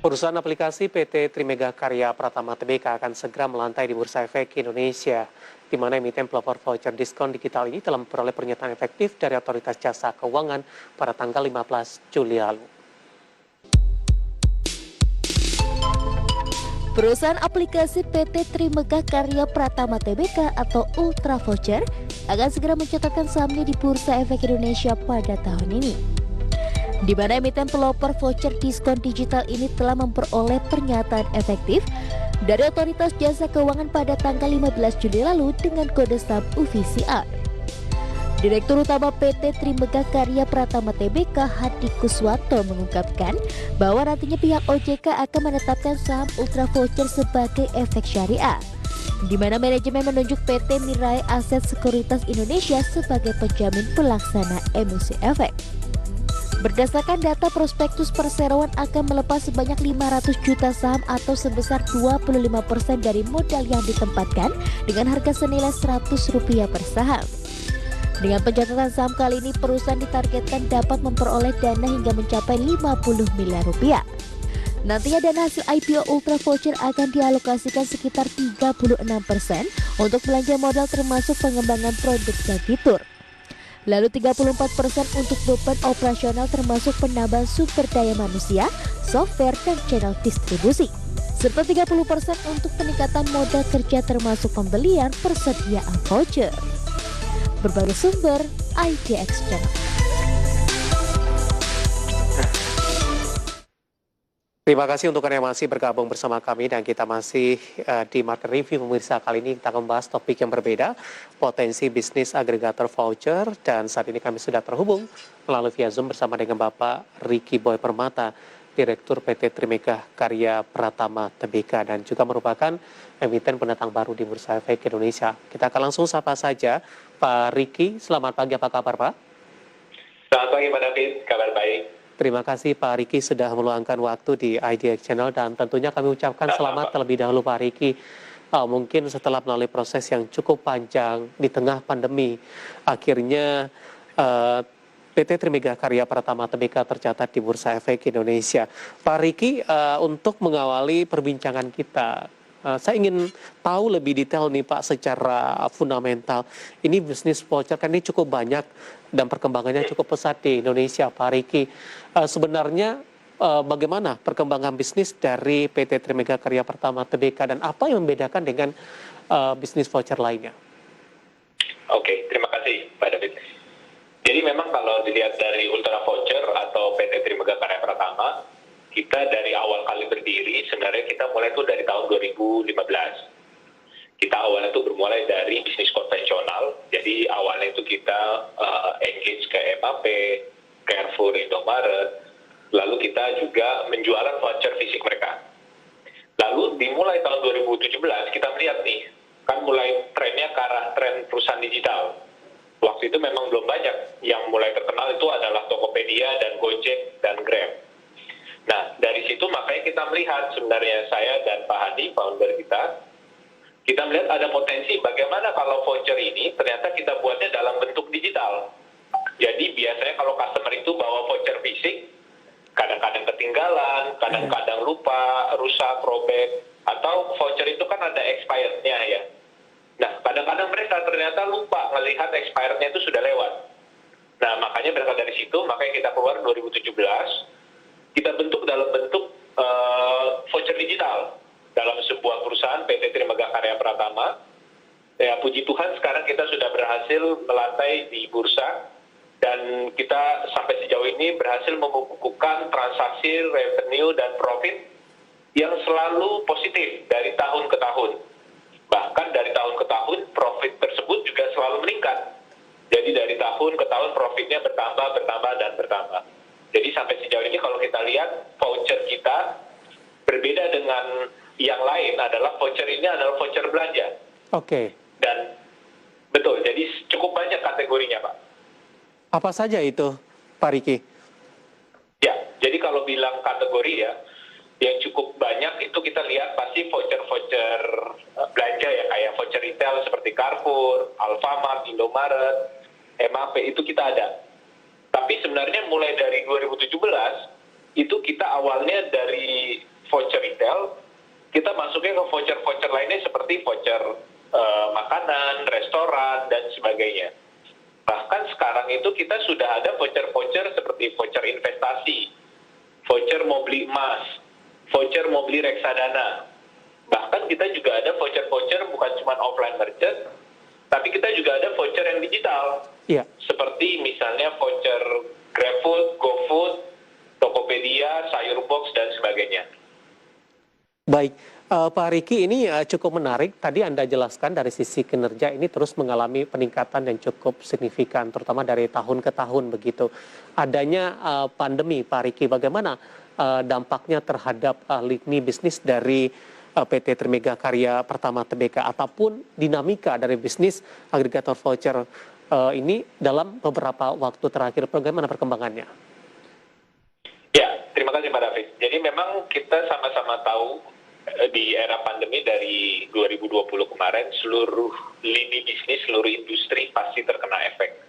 Perusahaan aplikasi PT Trimega Karya Pratama Tbk akan segera melantai di Bursa Efek Indonesia, di mana emiten pelopor voucher diskon digital ini telah memperoleh pernyataan efektif dari Otoritas Jasa Keuangan pada tanggal 15 Juli lalu. Perusahaan aplikasi PT Trimega Karya Pratama Tbk atau Ultra Voucher akan segera mencatatkan sahamnya di Bursa Efek Indonesia pada tahun ini, di mana emiten pelopor voucher diskon digital ini telah memperoleh pernyataan efektif dari Otoritas Jasa Keuangan pada tanggal 15 Juli lalu dengan kode saham UVCR. Direktur Utama PT Trimega Karya Pratama Tbk Hadi Kuswanto mengungkapkan bahwa nantinya pihak OJK akan menetapkan saham Ultra Voucher sebagai efek syariah, di mana manajemen menunjuk PT Mirai Aset Sekuritas Indonesia sebagai penjamin pelaksana emisi efek. Berdasarkan data prospektus perseroan akan melepas sebanyak 500 juta saham atau sebesar 25% dari modal yang ditempatkan dengan harga senilai Rp100 per saham. Dengan pencatatan saham kali ini, perusahaan ditargetkan dapat memperoleh dana hingga mencapai 50 miliar rupiah. Nantinya dana hasil IPO Ultra Voucher akan dialokasikan sekitar 36% untuk belanja modal termasuk pengembangan produk dan fitur. Lalu 34% untuk beban operasional termasuk penambahan sumber daya manusia, software, dan channel distribusi. Serta 30% untuk peningkatan modal kerja termasuk pembelian persediaan voucher. Berbagai sumber, IDX Channel. Terima kasih untuk Anda yang masih bergabung bersama kami dan kita masih di Market Review pemirsa. Kali ini kita akan membahas topik yang berbeda, potensi bisnis agregator voucher, dan saat ini kami sudah terhubung melalui via Zoom bersama dengan Bapak Ricky Boy Permata, Direktur PT Trimega Karya Pratama Tbk dan juga merupakan emiten pendatang baru di Bursa Efek Indonesia. Kita akan langsung sapa saja Pak Ricky. Selamat pagi, apa kabar Pak? Selamat pagi Pak David, kabar baik. Terima kasih Pak Ricky sudah meluangkan waktu di IDX Channel dan tentunya kami ucapkan selamat terlebih dahulu Pak Ricky. Mungkin setelah melalui proses yang cukup panjang di tengah pandemi, akhirnya PT Trimega Karya Pratama Tbk tercatat di Bursa Efek Indonesia. Pak Ricky, untuk mengawali perbincangan kita, saya ingin tahu lebih detail nih Pak secara fundamental. Ini bisnis voucher kan ini cukup banyak dan perkembangannya cukup pesat di Indonesia Pak Ricky. Sebenarnya bagaimana perkembangan bisnis dari PT Trimega Karya Pratama Tbk dan apa yang membedakan dengan bisnis voucher lainnya? Oke, terima kasih Pak David. Jadi memang kalau dilihat dari Ultra Voucher atau PT Trimega Karya Pratama, kita dari awal kali berdiri sebenarnya kita mulai tuh dari tahun 2015. Kita awalnya tuh bermulai dari bisnis konvensional, jadi awalnya itu kita engage ke MAP, Carrefour, Indomaret, lalu kita juga menjualan voucher fisik mereka. Lalu dimulai tahun 2017 kita melihat nih, kan mulai trennya ke arah tren perusahaan digital. Waktu itu memang belum banyak, yang mulai terkenal itu adalah Tokopedia dan Gojek dan Grab. Nah, dari situ makanya kita melihat sebenarnya saya dan Pak Hadi, founder kita melihat ada potensi bagaimana kalau voucher ini ternyata kita buatnya dalam bentuk digital. Jadi biasanya kalau customer itu bawa voucher fisik, kadang-kadang ketinggalan, kadang-kadang lupa, rusak, robek, atau voucher itu kan ada expirednya ya. Nah, kadang-kadang mereka ternyata lupa melihat expirednya itu sudah lewat. Nah, makanya berangkat dari situ, makanya kita keluar 2017, kita bentuk dalam bentuk voucher digital dalam sebuah perusahaan PT Trimega Karya Pratama. Ya, puji Tuhan sekarang kita sudah berhasil melantai di bursa dan kita sampai sejauh ini berhasil membukukan transaksi, revenue, dan profit yang selalu positif dari tahun ke tahun. Bahkan dari tahun ke tahun profit tersebut juga selalu meningkat. Jadi dari tahun ke tahun profitnya bertambah, dan bertambah. Jadi sampai sejauh ini kalau kita lihat voucher kita berbeda dengan yang lain adalah voucher ini adalah voucher belanja. Oke. Dan betul, jadi cukup banyak kategorinya Pak. Apa saja itu Pak Ricky? Ya, jadi kalau bilang kategori ya, yang cukup banyak itu kita lihat pasti voucher-voucher belanja ya, kayak voucher retail seperti Carrefour, Alfamart, Indomaret, MAP itu kita ada. Tapi sebenarnya mulai dari 2017 itu kita awalnya dari voucher retail, kita masuknya ke voucher-voucher lainnya seperti voucher makanan, restoran, dan sebagainya. Bahkan sekarang itu kita sudah ada voucher-voucher seperti voucher investasi, voucher mau beli emas, voucher mau beli reksadana. Bahkan kita juga ada voucher-voucher bukan cuma offline merchant, tapi kita juga ada voucher yang digital. Iya. Seperti misalnya voucher GrabFood, GoFood, Tokopedia, Sayurbox, dan sebagainya. Baik, Pak Riki, ini cukup menarik. Tadi Anda jelaskan dari sisi kinerja ini terus mengalami peningkatan yang cukup signifikan, terutama dari tahun ke tahun begitu. Adanya pandemi, Pak Riki, bagaimana dampaknya terhadap lini bisnis dari PT Trimega Karya Pratama Tbk ataupun dinamika dari bisnis agregator voucher ini dalam beberapa waktu terakhir, bagaimana perkembangannya? Ya, terima kasih Pak David. Jadi memang kita sama-sama tahu di era pandemi dari 2020 kemarin, seluruh lini bisnis, seluruh industri pasti terkena efek.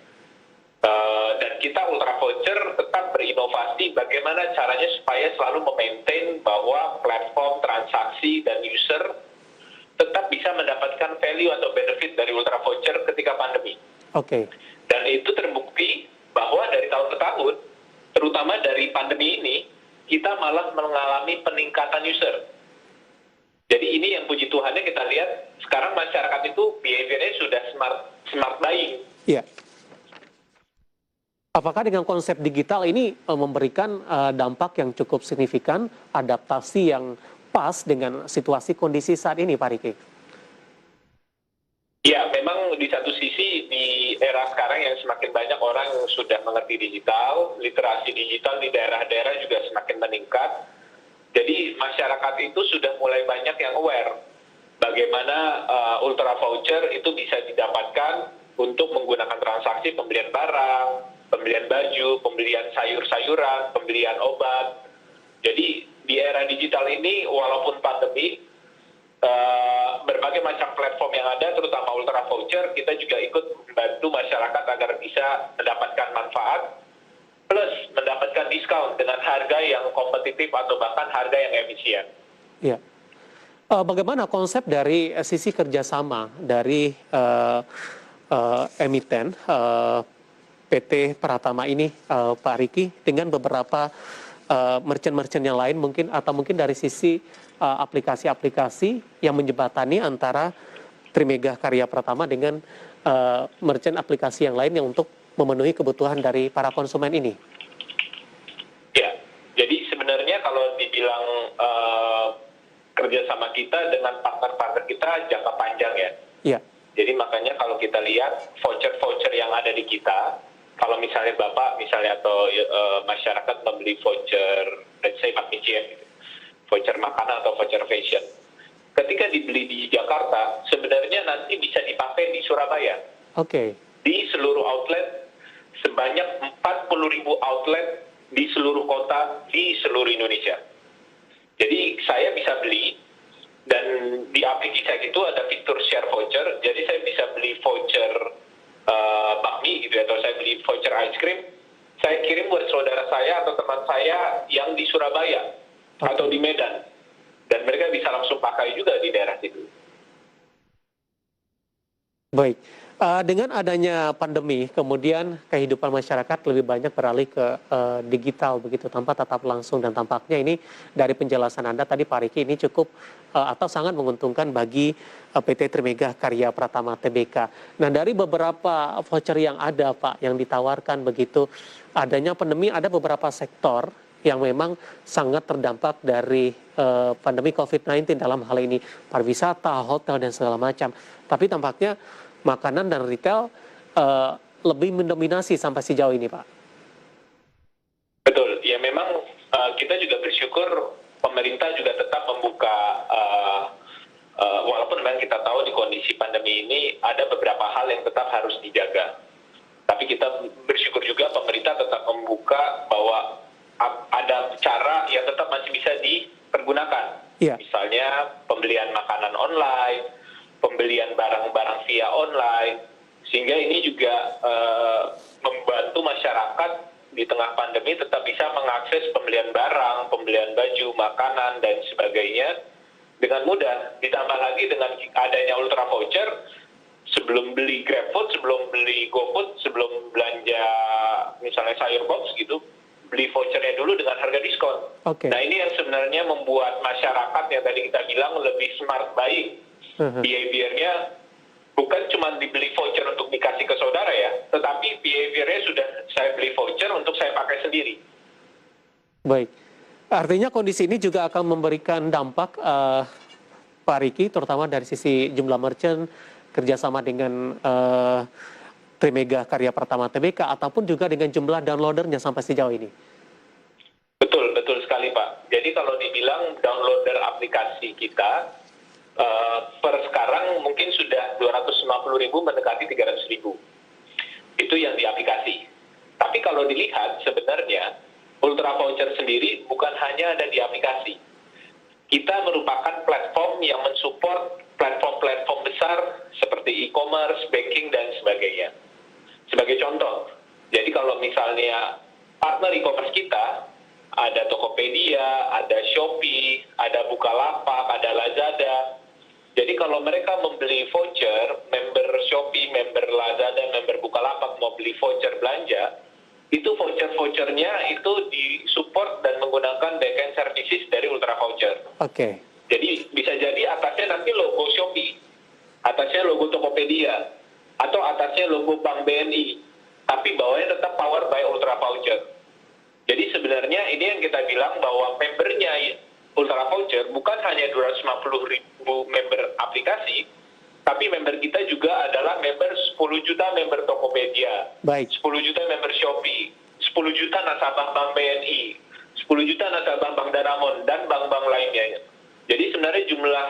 Dan kita Ultra Voucher tetap berinovasi bagaimana caranya supaya selalu memaintain bahwa platform, transaksi, dan user tetap bisa mendapatkan value atau benefit dari Ultra Voucher ketika pandemi. Oke. Dan itu terbukti bahwa dari tahun ke tahun, terutama dari pandemi ini, kita malah mengalami peningkatan user. Jadi ini yang puji Tuhannya kita lihat, sekarang masyarakat itu behavior-nya sudah smart buying. Iya. Apakah dengan konsep digital ini memberikan dampak yang cukup signifikan, adaptasi yang pas dengan situasi kondisi saat ini, Pak Riki? Ya, memang di satu sisi di era sekarang yang semakin banyak orang sudah mengerti digital, literasi digital di daerah-daerah juga semakin meningkat. Jadi masyarakat itu sudah mulai banyak yang aware bagaimana Ultra Voucher itu bisa didapatkan untuk menggunakan transaksi pembelian barang, pembelian baju, pembelian sayur-sayuran, pembelian obat. Jadi di era digital ini walaupun pandemi, berbagai macam platform yang ada, terutama Ultra Voucher, kita juga ikut membantu masyarakat agar bisa mendapatkan manfaat, plus mendapatkan diskon dengan harga yang kompetitif atau bahkan harga yang efisien. Iya. Bagaimana konsep dari sisi kerjasama dari emiten PT Pratama ini, Pak Riki, dengan beberapa merchant-merchant yang lain mungkin, atau mungkin dari sisi aplikasi-aplikasi yang menjembatani antara Trimega Karya Pratama dengan merchant aplikasi yang lain yang untuk memenuhi kebutuhan dari para konsumen ini? Ya, jadi sebenarnya kalau dibilang kerjasama kita dengan partner-partner kita jangka panjang ya. Iya. Jadi makanya kalau kita lihat voucher-voucher yang ada di kita, kalau misalnya Bapak misalnya atau masyarakat membeli voucher, let's say Magniciem, gitu, voucher makanan atau voucher fashion, ketika dibeli di Jakarta, sebenarnya nanti bisa dipakai di Surabaya. Oke. Di seluruh outlet, sebanyak 40.000 outlet di seluruh kota di seluruh Indonesia. Jadi saya bisa beli, dan di aplikasi itu ada fitur share voucher, jadi saya bisa beli voucher bakmi gitu, atau saya beli voucher ice cream, saya kirim buat saudara saya atau teman saya yang di Surabaya atau di Medan, dan mereka bisa langsung pakai juga di daerah situ. Baik. Dengan adanya pandemi, kemudian kehidupan masyarakat lebih banyak beralih ke digital begitu, tanpa tatap langsung, dan tampaknya ini dari penjelasan Anda tadi, Pak Riki, ini cukup atau sangat menguntungkan bagi PT Trimega Karya Pratama Tbk. Nah, dari beberapa voucher yang ada, Pak, yang ditawarkan begitu, adanya pandemi, ada beberapa sektor yang memang sangat terdampak dari pandemi COVID-19 dalam hal ini, pariwisata, hotel, dan segala macam. Tapi tampaknya makanan dan retail lebih mendominasi sampai sejauh ini, Pak. Betul, ya memang kita juga bersyukur pemerintah juga tetap membuka, walaupun memang kita tahu di kondisi pandemi ini ada beberapa hal yang tetap harus dijaga. Tapi kita bersyukur juga pemerintah tetap membuka bahwa ada cara yang tetap masih bisa dipergunakan. Iya. Misalnya pembelian makanan online, pembelian barang-barang via online, sehingga ini juga membantu masyarakat di di tengah pandemi tetap bisa mengakses pembelian barang, pembelian baju, makanan, dan sebagainya dengan mudah. Ditambah lagi dengan adanya Ultra Voucher, sebelum beli GrabFood, sebelum beli GoFood, sebelum belanja misalnya sayur box gitu, beli vouchernya dulu dengan harga diskon. Nah ini yang sebenarnya membuat masyarakat yang tadi kita bilang lebih smart buying. Behavior-nya bukan cuma dibeli voucher untuk dikasih ke saudara ya, tetapi behavior-nya sudah saya beli voucher untuk saya pakai sendiri. Baik, artinya kondisi ini juga akan memberikan dampak Pak Riki, terutama dari sisi jumlah merchant, kerjasama dengan Trimega Karya Pratama Tbk, ataupun juga dengan jumlah downloadernya sampai sejauh ini. Betul, betul sekali Pak. Jadi kalau dibilang downloader aplikasi kita, per sekarang mungkin sudah 250.000 mendekati 300.000. Itu yang di aplikasi. Tapi kalau dilihat sebenarnya, Ultra Voucher sendiri bukan hanya ada di aplikasi. Kita merupakan platform yang mensupport platform-platform besar seperti e-commerce, banking, dan sebagainya. Sebagai contoh, jadi kalau misalnya partner e-commerce kita, ada Tokopedia, ada Shopee, ada Bukalapak, ada Lazada. Jadi kalau mereka membeli voucher, member Shopee, member Lazada, member Bukalapak mau beli voucher belanja, itu voucher-vouchernya itu disupport dan menggunakan backend services dari Ultra Voucher. Jadi bisa jadi atasnya nanti logo Shopee, atasnya logo Tokopedia, atau atasnya logo Bank BNI, tapi bawahnya tetap powered by Ultra Voucher. Jadi sebenarnya ini yang kita bilang bahwa membernya Ultra Voucher bukan hanya 250.000 member aplikasi, tapi member kita juga adalah member 10 juta member Tokopedia, 10 juta member Shopee, 10 juta nasabah Bank BNI, 10 juta nasabah Bank Danamon, dan bank-bank lainnya. Jadi sebenarnya jumlah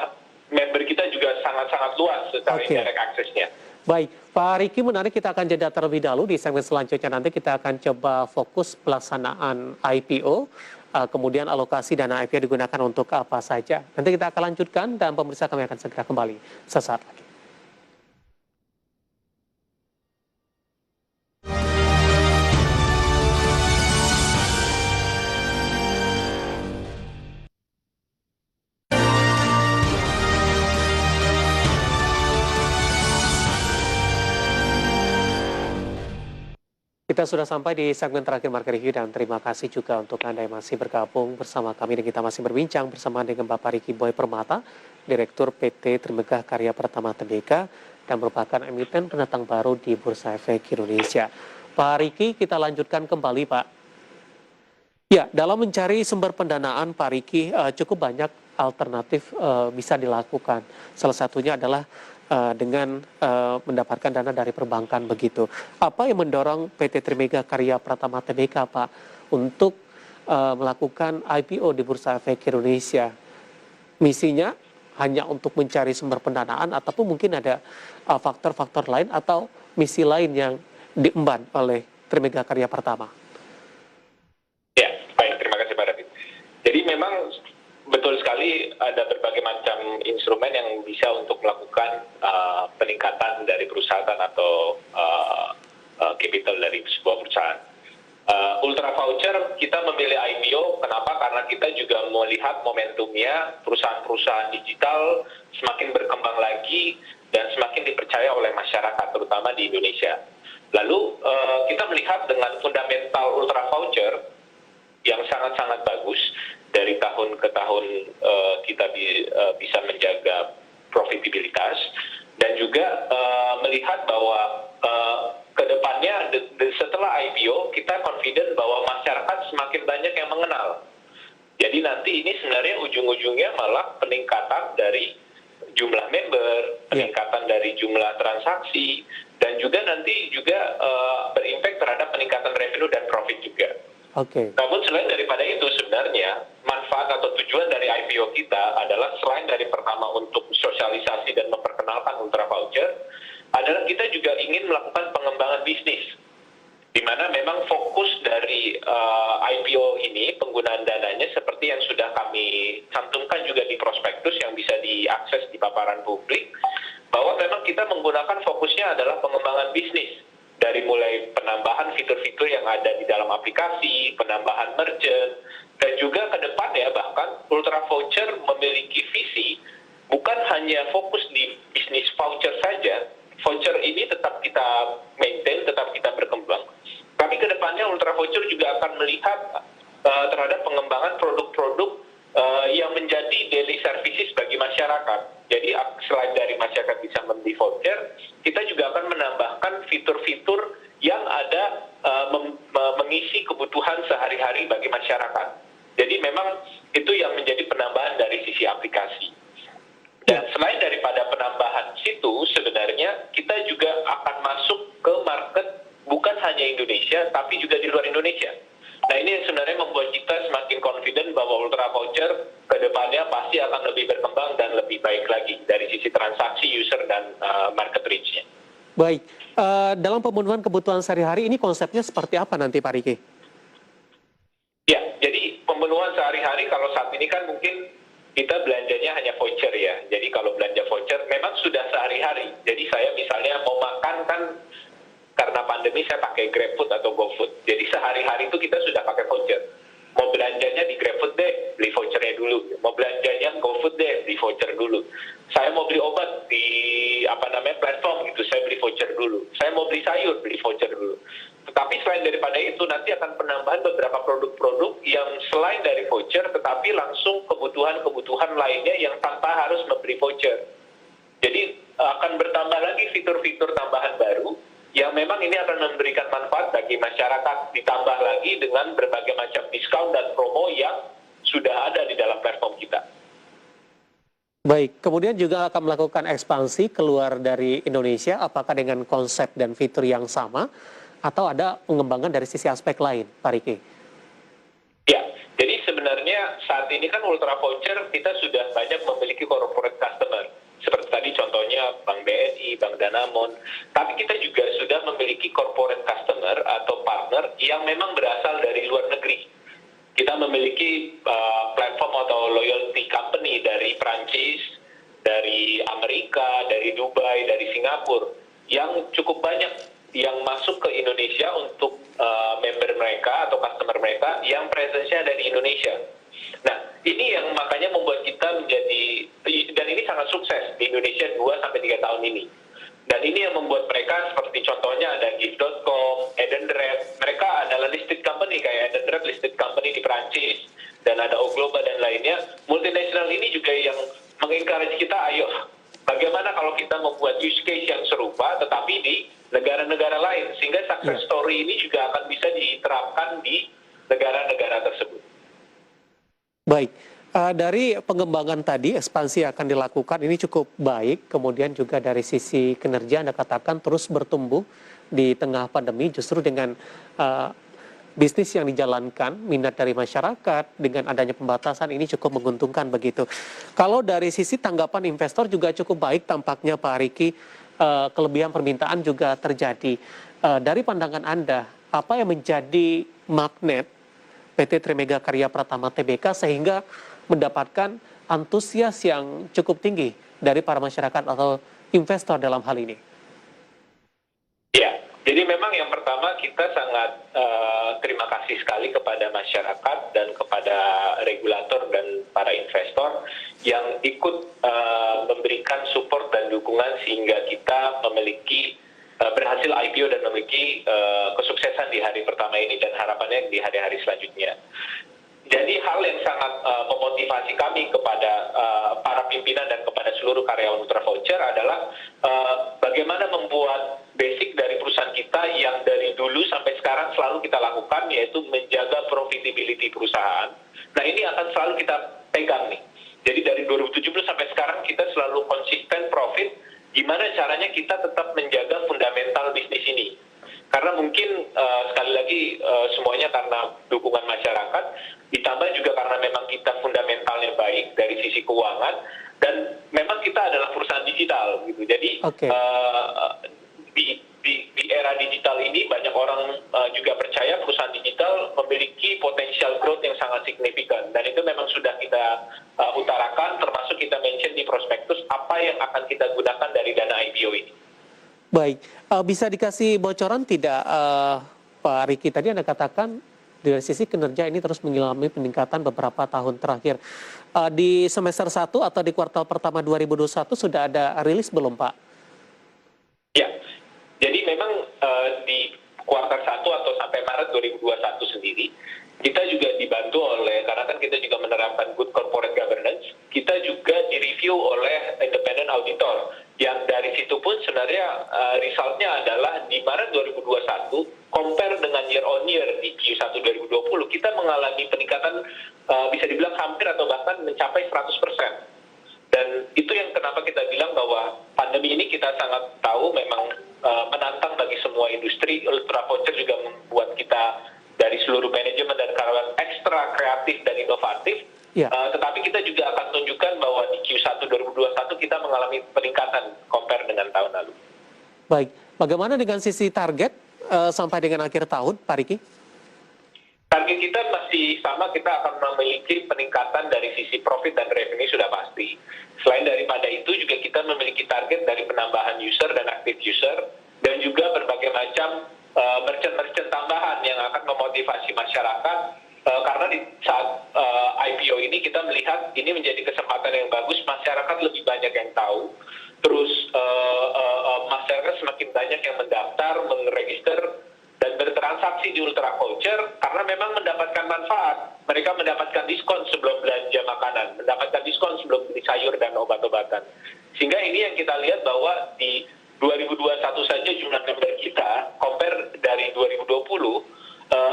member kita juga sangat-sangat luas secara indirect aksesnya. Baik, Pak Riki, menarik, kita akan jeda terlebih dahulu. Di segmen selanjutnya nanti kita akan coba fokus pelaksanaan IPO, kemudian alokasi dana IPO digunakan untuk apa saja. Nanti kita akan lanjutkan dan pemirsa kami akan segera kembali sesaat lagi. Kita sudah sampai di segmen terakhir Market Review, dan terima kasih juga untuk Anda yang masih bergabung bersama kami, dan kita masih berbincang bersama dengan Bapak Riki Boy Permata, Direktur PT Trimega Karya Pratama Tbk, dan merupakan emiten pendatang baru di Bursa Efek Indonesia. Pak Riki, kita lanjutkan kembali Pak. Ya, dalam mencari sumber pendanaan Pak Riki, cukup banyak alternatif bisa dilakukan. Salah satunya adalah dengan mendapatkan dana dari perbankan begitu. Apa yang mendorong PT Trimega Karya Pratama Tbk Pak untuk melakukan IPO di Bursa Efek Indonesia? Misinya hanya untuk mencari sumber pendanaan, ataupun mungkin ada faktor-faktor lain atau misi lain yang diemban oleh Trimega Karya Pratama? Ya, baik, terima kasih Pak David. Jadi memang betul sekali ada berbagai macam instrumen yang bisa untuk melakukan peningkatan dari perusahaan atau capital dari sebuah perusahaan. Ultra Voucher kita memilih IPO, kenapa? Karena kita juga melihat momentumnya perusahaan-perusahaan digital semakin berkembang lagi dan semakin dipercaya oleh masyarakat, terutama di Indonesia. Lalu kita melihat dengan fundamental Ultra Voucher yang sangat-sangat bagus, dari tahun ke tahun kita bisa menjaga profitabilitas, dan juga melihat bahwa ke depannya setelah IPO kita confident bahwa masyarakat semakin banyak yang mengenal. Jadi nanti ini sebenarnya ujung-ujungnya malah peningkatan dari jumlah member, peningkatan dari jumlah transaksi, dan juga nanti juga berimpact terhadap peningkatan revenue dan profit juga. Namun selain daripada itu, sebenarnya manfaat atau tujuan dari IPO kita adalah selain dari pertama untuk sosialisasi dan memperkenalkan Ultra Voucher, adalah kita juga ingin melakukan pengembangan bisnis, di mana memang fokus dari IPO ini penggunaan dananya seperti yang sudah kami cantumkan juga di prospektus yang bisa diakses di paparan publik, bahwa memang kita menggunakan fokusnya adalah pengembangan bisnis. Dari mulai penambahan fitur-fitur yang ada di dalam aplikasi, aplikasi, penambahan merchant, dan juga ke depan ya bahkan Ultra Voucher memiliki visi bukan hanya fokus di bisnis voucher saja. Voucher ini tetap kita maintain, tetap kita berkembang. Tapi ke depannya Ultra Voucher juga akan melihat terhadap pengembangan produk-produk yang menjadi daily services bagi masyarakat. Jadi selain dari masyarakat bisa membeli voucher, kita juga akan menambahkan fitur-fitur yang ada mengisi kebutuhan sehari-hari bagi masyarakat. Jadi memang itu yang menjadi penambahan dari sisi aplikasi. Dan selain daripada penambahan situ, sebenarnya kita juga akan masuk ke market bukan hanya Indonesia, tapi juga di luar Indonesia. Nah ini yang sebenarnya membuat kita semakin confident bahwa Ultra Voucher ke depannya pasti akan lebih berkembang dan lebih baik lagi dari sisi transaksi, user, dan market reach-nya. Baik, dalam pemenuhan kebutuhan sehari-hari ini konsepnya seperti apa nanti Pak Riki? Ya, jadi pemenuhan sehari-hari kalau saat ini kan mungkin kita belanjanya hanya voucher ya. Jadi kalau belanja voucher memang sudah sehari-hari. Jadi saya misalnya mau makan kan karena pandemi saya pakai GrabFood atau GoFood. Jadi sehari-hari itu kita sudah pakai voucher. Mau belanjanya di GrabFood deh, beli vouchernya dulu. Mau belanjanya GoFood deh, beli voucher dulu. Saya mau beli obat di platform gitu, saya beli voucher dulu. Saya mau beli sayur, beli voucher dulu. Tetapi selain daripada itu nanti akan penambahan beberapa produk-produk yang selain dari voucher tetapi langsung kebutuhan-kebutuhan lainnya yang tanpa harus membeli voucher. Jadi akan bertambah lagi fitur-fitur tambahan baru yang memang ini akan memberikan manfaat bagi masyarakat, ditambah lagi dengan berbagai macam diskon dan promo yang sudah ada di dalam platform kita. Baik, kemudian juga akan melakukan ekspansi keluar dari Indonesia, apakah dengan konsep dan fitur yang sama, atau ada pengembangan dari sisi aspek lain, Pak Riki? Ya, jadi sebenarnya saat ini kan Ultra Voucher kita sudah banyak memiliki corporate customer. Seperti tadi contohnya Bank BNI, Bank Danamon. Tapi kita juga sudah memiliki corporate customer atau partner yang memang berasal dari luar negeri. Kita memiliki platform atau loyalty company dari Prancis, dari Amerika, dari Dubai, dari Singapura, yang cukup banyak yang masuk ke Indonesia untuk member mereka atau customer mereka yang presence-nya ada di Indonesia. Nah, ini yang makanya membuat kita menjadi, dan ini sangat sukses di Indonesia 2-3 tahun ini. Dan ini yang membuat mereka seperti contohnya ada Gift.com, Edenred, mereka adalah listed company kayak Edenred listed company di Prancis, dan ada Ogloba dan lainnya. Multinasional ini juga yang mengencourage kita, ayo bagaimana kalau kita membuat use case yang serupa tetapi di negara-negara lain, sehingga success story ini juga akan bisa diterapkan di negara-negara tersebut. Baik, dari pengembangan tadi, ekspansi akan dilakukan, ini cukup baik, kemudian juga dari sisi kinerja Anda katakan terus bertumbuh di tengah pandemi, justru dengan bisnis yang dijalankan, minat dari masyarakat, dengan adanya pembatasan ini cukup menguntungkan begitu. Kalau dari sisi tanggapan investor juga cukup baik tampaknya Pak Riki, kelebihan permintaan juga terjadi. Dari pandangan Anda, apa yang menjadi magnet PT Trimega Karya Pratama Tbk sehingga mendapatkan antusias yang cukup tinggi dari para masyarakat atau investor dalam hal ini? Ya, jadi memang yang pertama kita sangat terima kasih sekali kepada masyarakat dan kepada regulator dan para investor yang ikut memberikan support dan dukungan sehingga kita memiliki berhasil IPO dan memiliki kesuksesan di hari pertama ini dan harapannya di hari-hari selanjutnya. Jadi hal yang sangat memotivasi kami kepada para pimpinan dan kepada seluruh karyawan Ultra Voucher adalah bagaimana membuat basic dari perusahaan kita yang dari dulu sampai sekarang selalu kita lakukan, yaitu menjaga profitability perusahaan. Nah ini akan selalu kita pegang nih. Jadi dari 2017 sampai sekarang kita selalu konsisten profit. Gimana caranya kita tetap menjaga fundamental bisnis ini? Karena mungkin sekali lagi semuanya karena dukungan masyarakat, ditambah juga karena memang kita fundamentalnya baik dari sisi keuangan, dan memang kita adalah perusahaan digital gitu. Jadi di era digital ini banyak orang juga percaya perusahaan digital memiliki potensial growth yang sangat signifikan, dan itu memang sudah kita utarakan, termasuk kita mention di prospektus apa yang akan kita gunakan dari dana IPO ini. Baik, bisa dikasih bocoran tidak Pak Riki, tadi Anda katakan dari sisi kinerja ini terus mengalami peningkatan beberapa tahun terakhir. Di semester 1 atau di kuartal pertama 2021 sudah ada rilis belum, Pak? Ya, jadi memang di kuartal 1 atau sampai Maret 2021 sendiri, kita juga dibantu oleh, karena kan kita juga menerapkan good corporate governance, kita juga direview oleh independent auditor, yang dari situ pun sebenarnya resultnya adalah di Maret 2021, compare dengan year on year di Q1 2020, kita mengalami peningkatan bisa dibilang hampir atau bahkan mencapai 100%. Dan itu yang kenapa kita bilang bahwa pandemi ini kita sangat tahu memang menantang bagi semua industri. Ultra Voucher juga membuat kita dari seluruh manajemen dan karyawan ekstra kreatif dan inovatif. Ya. Tetapi kita juga akan tunjukkan bahwa di Q1 2021 kita mengalami peningkatan compare dengan tahun lalu. Baik, bagaimana dengan sisi target sampai dengan akhir tahun, Pak Riki? Target kita masih sama, kita akan memiliki peningkatan dari sisi profit dan revenue sudah pasti. Selain daripada itu juga kita memiliki target dari penambahan user dan active user, dan juga berbagai macam merchant-merchant tambahan yang akan memotivasi masyarakat, karena di saat IPO ini kita melihat ini menjadi kesempatan yang bagus, masyarakat lebih banyak yang tahu, terus masyarakat semakin banyak yang mendaftar, meregister, dan bertransaksi di Ultra Voucher karena memang mendapatkan manfaat. Mereka mendapatkan diskon sebelum belanja makanan, mendapatkan diskon sebelum beli sayur dan obat-obatan. Sehingga ini yang kita lihat bahwa di 2021 saja jumlah member kita, compare dari 2020,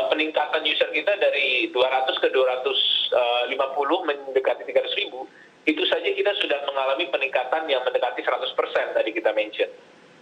peningkatan user kita dari 200 ke 250 mendekati 300 ribu, itu saja kita sudah mengalami peningkatan yang mendekati 100% tadi kita mention.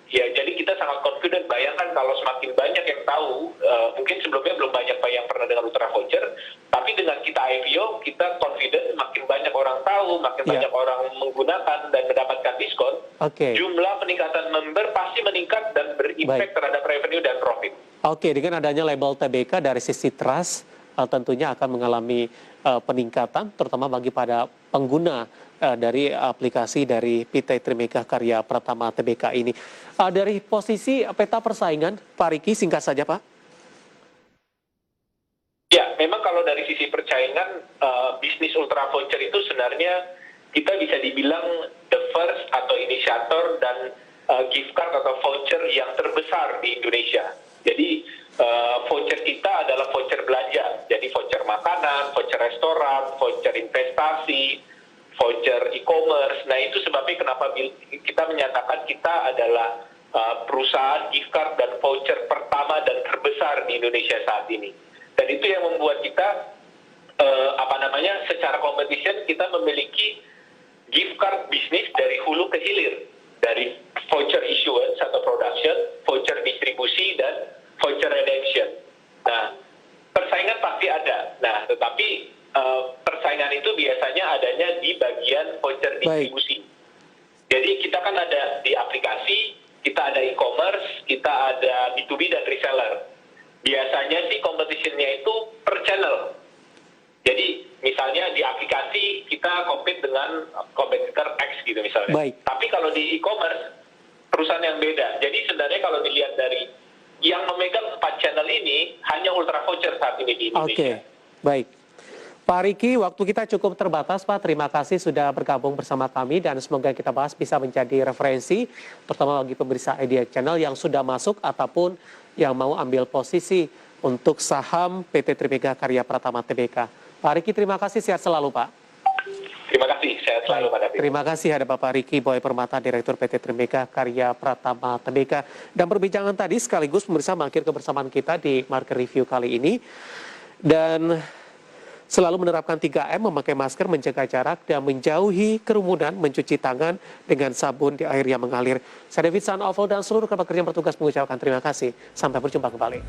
Ya, jadi kita sangat confident. Bayangkan kalau semakin banyak yang tahu, mungkin sebelumnya belum banyak yang pernah dengar Ultra Voucher, tapi dengan kita IPO, kita confident makin banyak orang tahu, makin banyak orang menggunakan dan mendapatkan diskon, jumlah peningkatan member pasti meningkat dan berimpact terhadap revenue dan profit. Oke, dengan adanya label TBK dari sisi trust, tentunya akan mengalami peningkatan, terutama bagi pada pengguna dari aplikasi dari PT Trimegah Karya Pratama TBK ini. Dari posisi peta persaingan, Pak Riki, singkat saja, Pak. Ya, memang kalau dari sisi persaingan, bisnis Ultra Voucher itu sebenarnya kita bisa dibilang the first atau inisiator dan gift card atau voucher yang terbesar di Indonesia. Jadi voucher kita adalah voucher belanja, jadi voucher makanan, voucher restoran, voucher investasi, voucher e-commerce. Nah, itu sebabnya kenapa kita menyatakan kita adalah perusahaan gift card dan voucher pertama dan terbesar di Indonesia saat ini. Dan itu yang membuat kita secara competition kita memiliki gift card bisnis dari hulu ke hilir, dari voucher issuance atau production, voucher distribusi, dan voucher redemption. Nah, persaingan pasti ada. Nah, tetapi persaingan itu biasanya adanya di bagian voucher distribusi. Jadi kita kan ada di aplikasi, kita ada e-commerce, kita ada B2B dan reseller. Biasanya sih competition-nya itu per channel. Jadi misalnya di aplikasi kita compete dengan kompetitor X gitu misalnya. Tapi kalau di e-commerce perusahaan yang beda. Jadi sebenarnya kalau dilihat dari yang memegang 4 channel ini hanya Ultra Voucher saat ini di Indonesia. Baik. Pak Riki, waktu kita cukup terbatas, Pak. Terima kasih sudah bergabung bersama kami dan semoga kita bahas bisa menjadi referensi, terutama bagi pemirsa Idea Channel yang sudah masuk ataupun yang mau ambil posisi untuk saham PT Trimegah Karya Pratama TBK. Pak Riki, terima kasih. Sehat selalu, Pak. Terima kasih. Sehat selalu, Pak David. Terima kasih ada Bapak Riki Boy Permata, Direktur PT Trimegah Karya Pratama TBK. Dan perbincangan tadi sekaligus pemirsa mengakhir kebersamaan kita di Market Review kali ini. Dan selalu menerapkan 3M, memakai masker, menjaga jarak, dan menjauhi kerumunan, mencuci tangan dengan sabun di air yang mengalir. Saya David Sanovo dan seluruh rekan kerja yang bertugas mengucapkan terima kasih. Sampai berjumpa kembali.